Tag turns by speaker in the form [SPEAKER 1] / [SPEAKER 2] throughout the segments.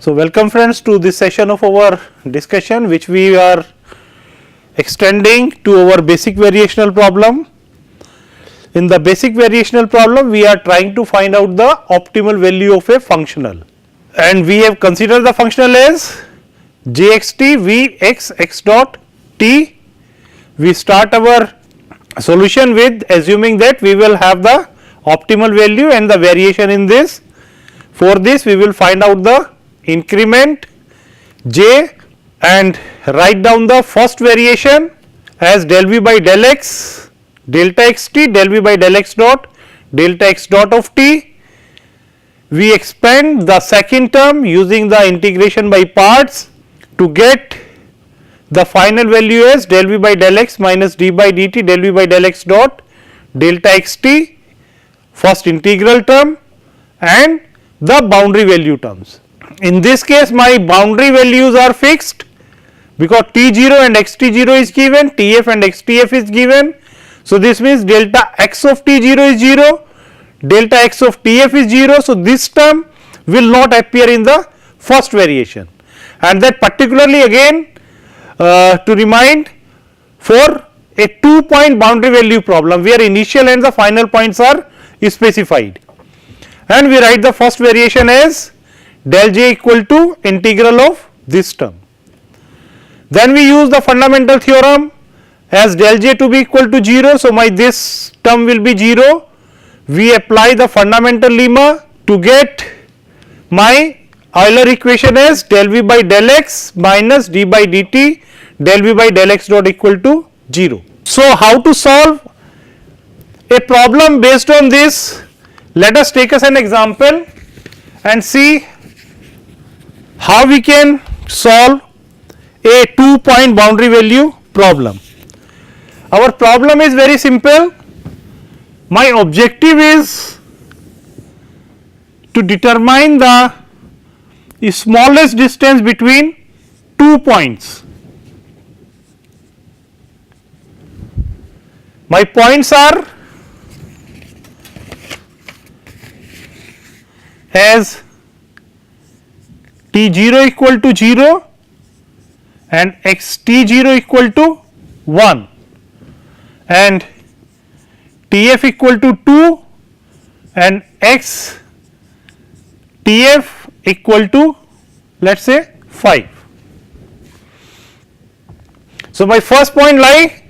[SPEAKER 1] So, welcome friends to this session of our discussion which we are extending to our basic variational problem. In the basic variational problem we are trying to find out the optimal value of a functional, and we have considered the functional as jxt v x x dot t. We start our solution with assuming that we will have the optimal value and the variation in this. For this we will find out the increment j and write down the first variation as del v by del x delta x t, del v by del x dot delta x dot of t. We expand the second term using the integration by parts to get the final value as del v by del x minus d by dt del v by del x dot delta x t, first integral term, and the boundary value terms. In this case my boundary values are fixed because T0 and XT0 is given, TF and XTF is given. So, this means delta x of T0 is 0, delta x of TF is 0. So, this term will not appear in the first variation, and that particularly again to remind for a 2-point boundary value problem where initial and the final points are specified, and we write the first variation as del j equal to integral of this term. Then we use the fundamental theorem as del j to be equal to 0. So, my this term will be 0. We apply the fundamental lemma to get my Euler equation as del v by del x minus d by dt del v by del x dot equal to 0. So, how to solve a problem based on this? Let us take as an example and see how we can solve a 2-point boundary value problem. Our problem is very simple. My objective is to determine the smallest distance between 2 points. My points are as T0 equal to 0 and XT0 equal to 1 and TF equal to 2 and XTF equal to let us say 5. So, my first point lie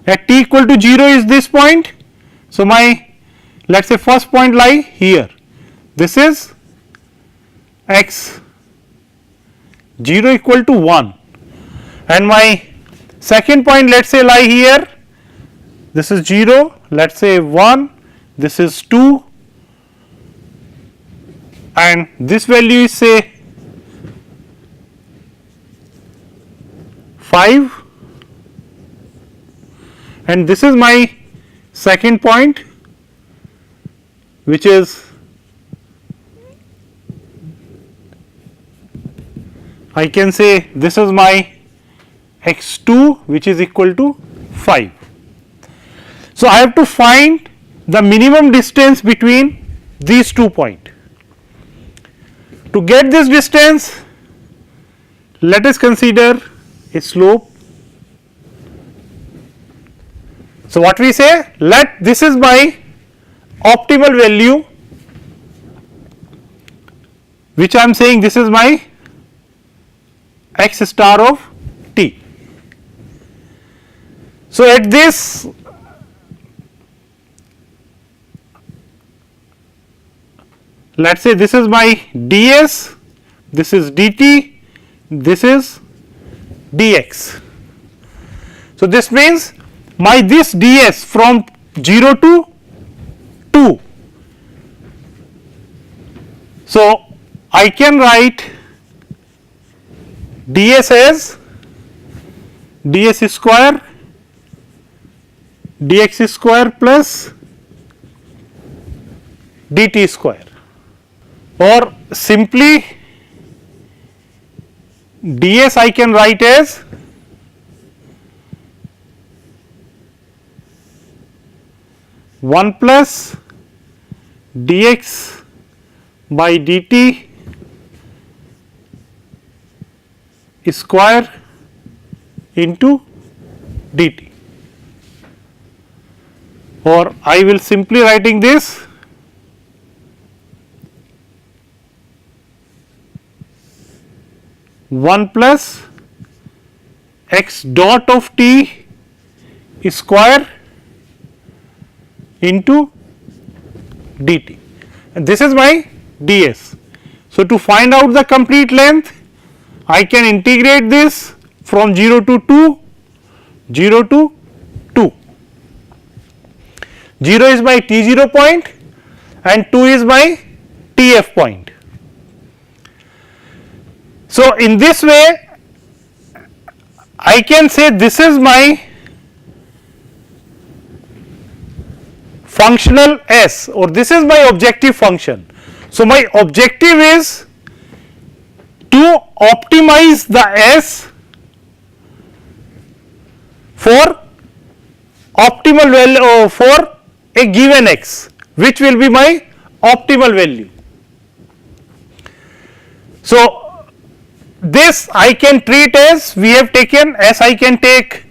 [SPEAKER 1] at t equal to 0 is this point. So, my let us say first point lie here, this is x 0 equal to 1, and my second point let us say lie here, this is 0, let us say 1, this is 2, and this value is say 5, and this is my second point which is I can say this is my x2 which is equal to 5. So, I have to find the minimum distance between these 2 points. To get this distance, let us consider a slope. So, what we say, let this is my optimal value which I am saying this is my x star of t. So, at this let us say this is my ds, this is dt, this is dx. So, this means my this ds from 0 to 2. So, I can write ds as ds square dx square plus dt square, or simply ds I can write as one plus dx by dt square into dt, or I will simply writing this one plus x dot of t square into dt, and this is my ds. So, to find out the complete length, I can integrate this from 0 to 2, 0 to 2. 0 is my T0 point and 2 is my TF point. So, in this way I can say this is my functional S, or this is my objective function. So, my objective is to optimize the S for optimal value for a given x, which will be my optimal value. So, this I can treat as, we have taken S, I can take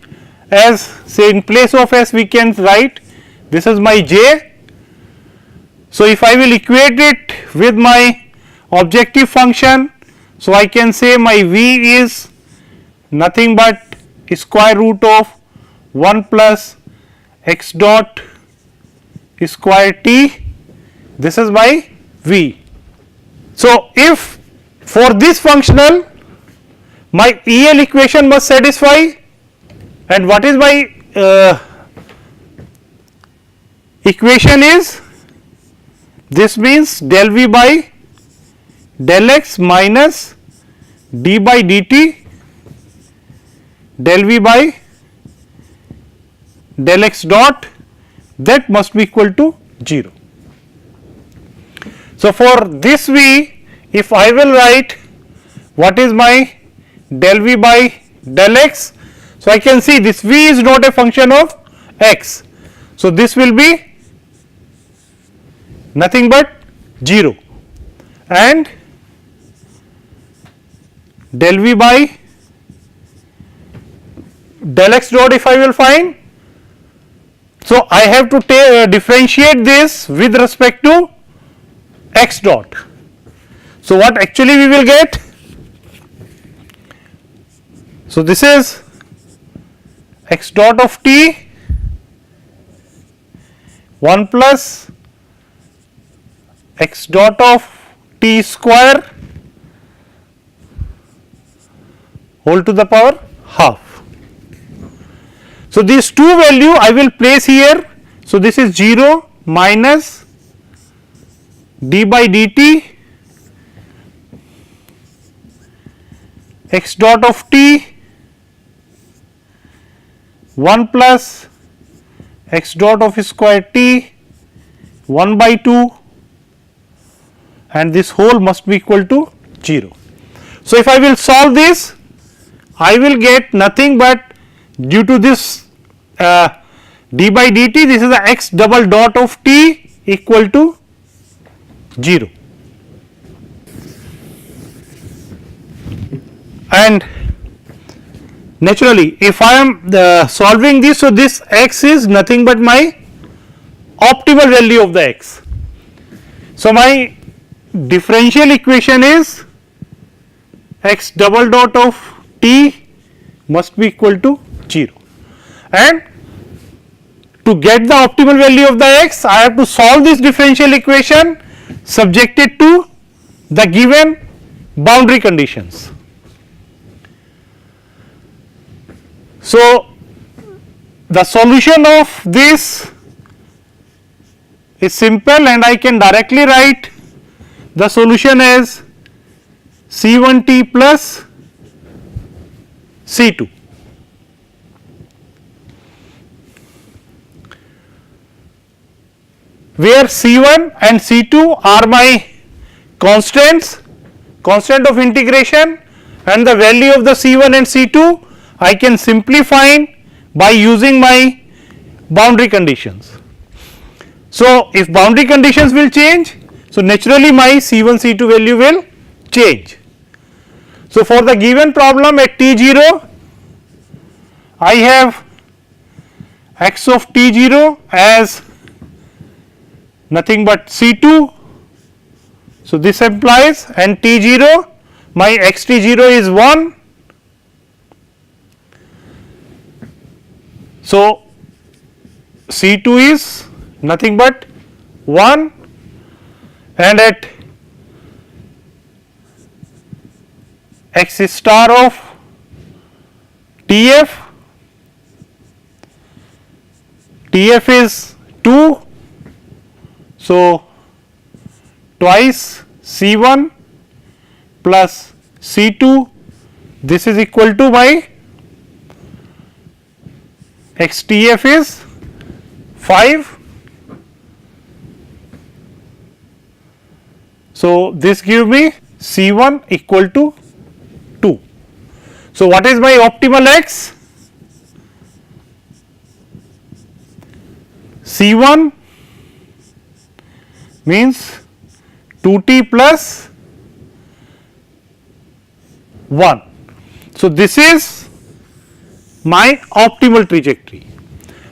[SPEAKER 1] as, say, in place of S we can write this is my j. So, if I will equate it with my objective function, so I can say my v is nothing but square root of 1 plus x dot square t, this is my v. So, if for this functional my EL equation must satisfy, and what is my equation is, this means del v by del x minus d by dt del v by del x dot, that must be equal to 0. So, for this v, if I will write what is my del v by del x, so I can see this v is not a function of x. So, this will be nothing but 0, and del v by del x dot if I will find. So, I have to differentiate this with respect to x dot. So, what actually we will get? So, this is x dot of t 1 plus x dot of t square whole to the power half. So, these two value I will place here. So, this is 0 minus d by dt x dot of t 1 plus x dot of square t 1 by 2, and this whole must be equal to 0. So, if I will solve this, I will get nothing but, due to this d by dt, this is the x double dot of t equal to 0, and naturally if I am solving this, so this x is nothing but my optimal value of the x. So, my differential equation is x double dot of t must be equal to 0, and to get the optimal value of the x, I have to solve this differential equation subjected to the given boundary conditions. So, the solution of this is simple, and I can directly write the solution as C1t plus C2. Where C1 and C2 are my constants, constant of integration, and the value of the C1 and C2 I can simply find by using my boundary conditions. So, if boundary conditions will change, so naturally my C1 C2 value will change. So, for the given problem at t0, I have x of t0 as nothing but C2. So, this implies and t0, my x t0 is 1. So, C2 is nothing but 1 and at x star of TF, TF is 2. So, twice C1 plus C2, this is equal to my XTF is 5. So, this gives me C1 equal to 2. So, what is my optimal X? C1 means 2t plus 1. So, this is my optimal trajectory,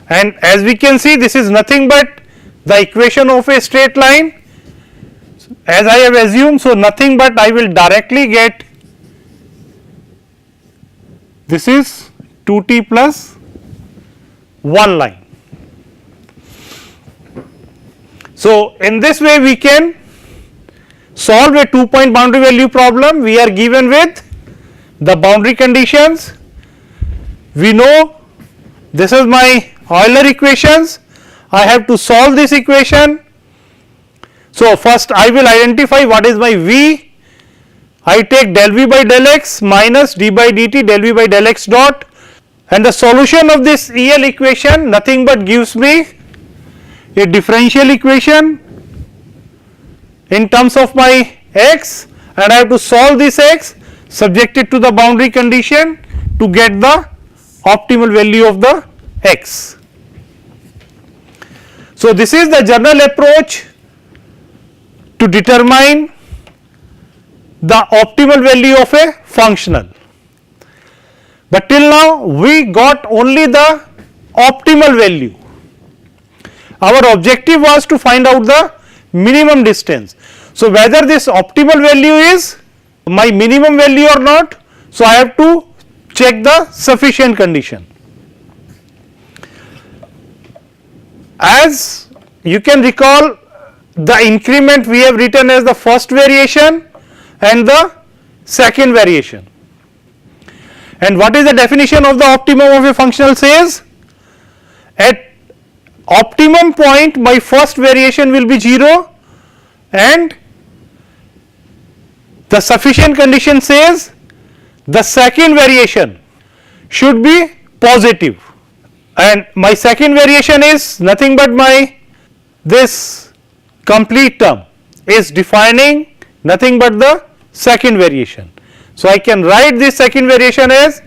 [SPEAKER 1] and as we can see, this is nothing but the equation of a straight line as I have assumed. So, nothing but I will directly get this is 2t plus 1 line. So, in this way we can solve a 2-point boundary value problem. We are given with the boundary conditions. We know this is my Euler equations. I have to solve this equation. So, first I will identify what is my V. I take del V by del x minus d by dt del V by del x dot, and the solution of this EL equation nothing but gives me a differential equation in terms of my x, and I have to solve this x subjected to the boundary condition to get the optimal value of the x. So, this is the general approach to determine the optimal value of a functional, but till now we got only the optimal value. Our objective was to find out the minimum distance. So, whether this optimal value is my minimum value or not, so I have to check the sufficient condition. As you can recall, the increment we have written as the first variation and the second variation. And what is the definition of the optimum of a functional says? At optimum point my first variation will be 0 and the sufficient condition says the second variation should be positive, and my second variation is nothing but my this complete term is defining nothing but the second variation. So, I can write this second variation as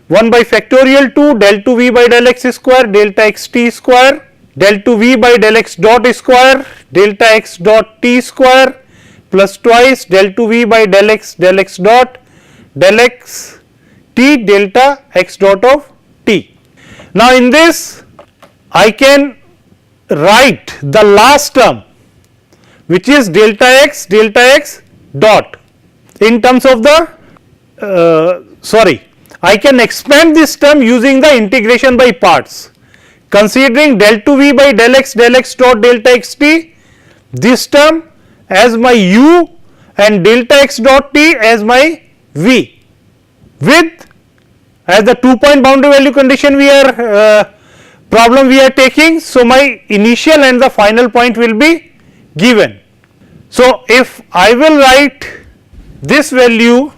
[SPEAKER 1] 1 by factorial 2 del 2 v by del x square delta x t square del 2 v by del x dot square delta x dot t square plus twice del 2 v by del x dot del x t delta x dot of t. Now, in this I can write the last term which is delta x dot in terms of the I can expand this term using the integration by parts, considering del 2 v by del x dot delta x t, this term as my u and delta x dot t as my v, with as the 2-point boundary value condition we are problem we are taking. So, my initial and the final point will be given. So, if I will write this value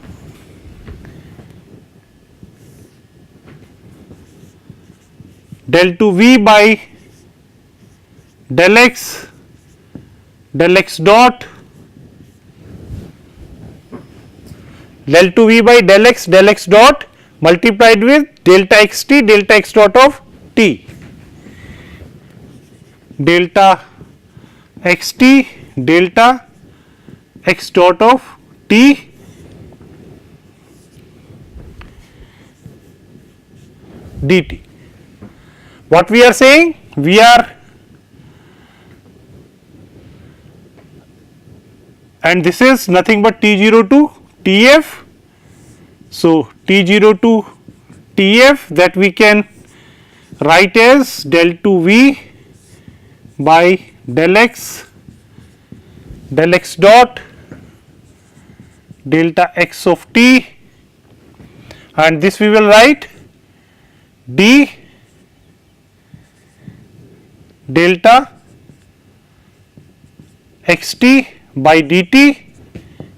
[SPEAKER 1] del 2 v by del x dot del 2 v by del x dot multiplied with delta x t delta x dot of t, delta x t delta x dot of t dt. What we are saying? We are, and this is nothing but T0 to Tf. So, T0 to Tf that we can write as del 2V by del x dot delta x of t, and this we will write d delta xt by dt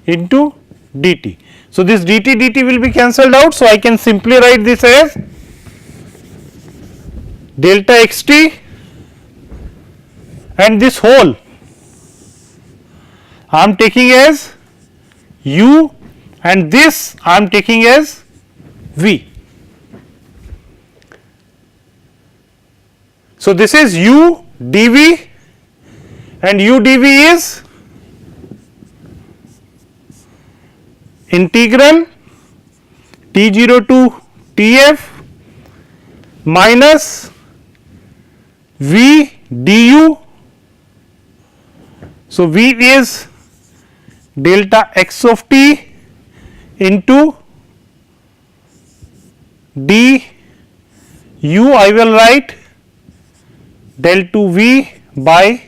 [SPEAKER 1] into dt. So, this dt will be cancelled out. So, I can simply write this as delta xt, and this whole I am taking as u, and this I am taking as v. So, this is u dv, and u dv is integral T0 to Tf minus v du. So, v is delta x of t into d u, I will write del 2v by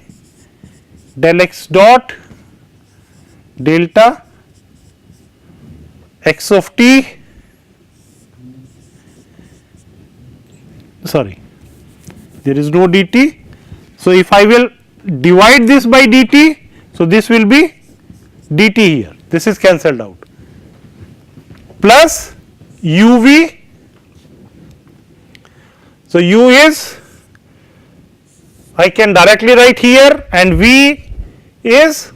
[SPEAKER 1] del x dot delta x of t, sorry, there is no dt. So, if I will divide this by dt, so this will be dt here, this is cancelled out, plus uv. So, u is, I can directly write here, and v is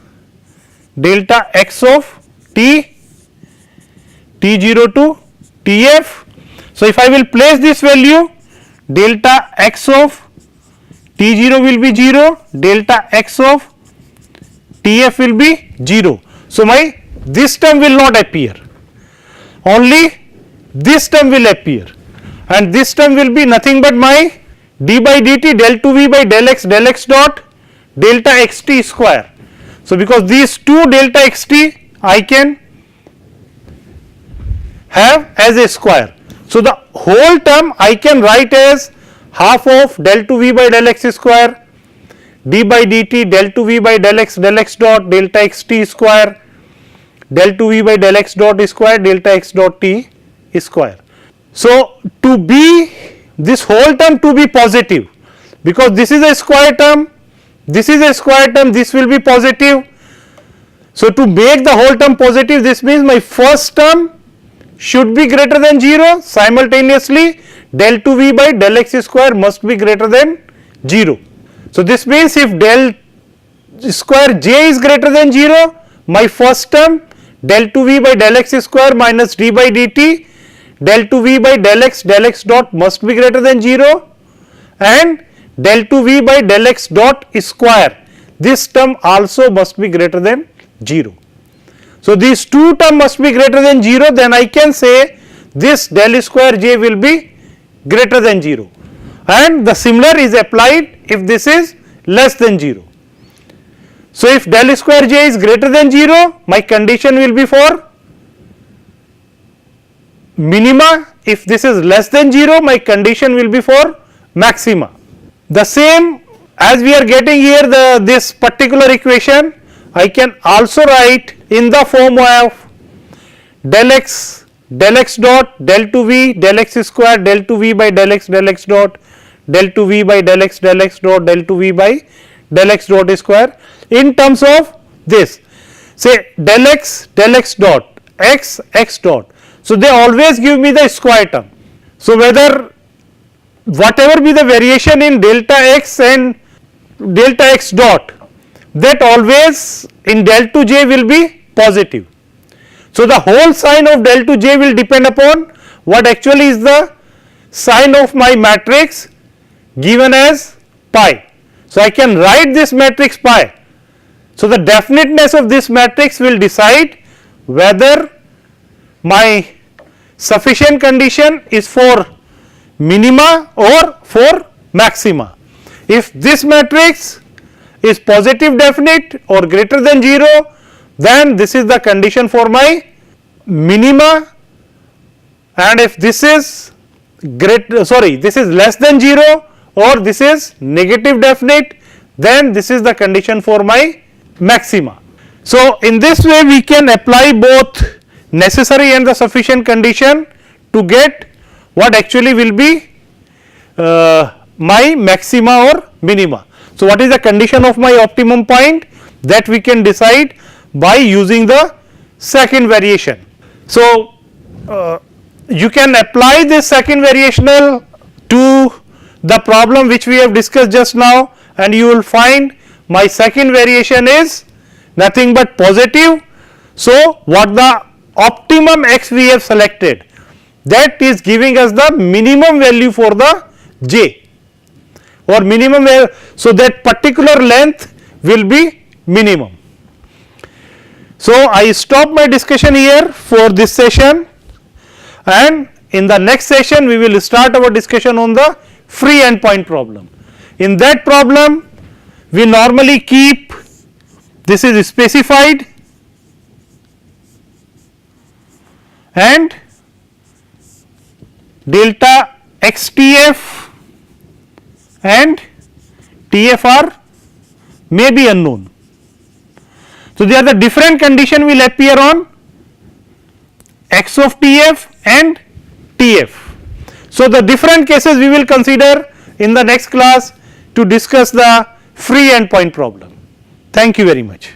[SPEAKER 1] delta x of t, T0 to Tf. So, if I will place this value, delta x of T0 will be 0, delta x of Tf will be 0. So, my this term will not appear, only this term will appear, and this term will be nothing but my d by dt del 2v by del x dot delta xt square. So, because these two delta xt I can have as a square. So, the whole term I can write as half of del 2v by del x square d by dt del 2v by del x dot delta xt square del 2v by del x dot square delta x dot t square. So, to be this whole term to be positive, because this is a square term, this is a square term, this will be positive. So, to make the whole term positive, this means my first term should be greater than 0, simultaneously del 2v by del x square must be greater than 0. So, this means if del square j is greater than 0, my first term del 2v by del x square minus d by dt del 2v by del x dot must be greater than 0, and del 2v by del x dot square, this term also must be greater than 0. So, these two terms must be greater than 0, then I can say this del square j will be greater than 0, and the similar is applied if this is less than 0. So, if del square j is greater than 0, my condition will be for minima. If this is less than 0, my condition will be for maxima. The same as we are getting here this particular equation, I can also write in the form of del x dot del 2v del x square del 2v by del x dot del 2v by del x dot del 2v by del x dot square in terms of this, say del x dot x dot. So, they always give me the square term. So, whether whatever be the variation in delta x and delta x dot, that always in del 2j will be positive. So, the whole sign of del 2j will depend upon what actually is the sign of my matrix given as pi. So, I can write this matrix pi. So, the definiteness of this matrix will decide whether my sufficient condition is for minima or for maxima. If this matrix is positive definite or greater than 0, then this is the condition for my minima, and if this is this is less than 0 or this is negative definite, then this is the condition for my maxima. So, in this way we can apply both necessary and the sufficient condition to get what actually will be my maxima or minima. So, what is the condition of my optimum point, that we can decide by using the second variation. So, you can apply this second variational to the problem which we have discussed just now, and you will find my second variation is nothing but positive. So, what the optimum x we have selected, that is giving us the minimum value for the j or minimum value. So, that particular length will be minimum. So, I stop my discussion here for this session, and in the next session we will start our discussion on the free endpoint problem. In that problem we normally keep, this is specified and delta xtf and tfr may be unknown. So, they are the different condition will appear on x of tf and tf. So, the different cases we will consider in the next class to discuss the free endpoint problem. Thank you very much.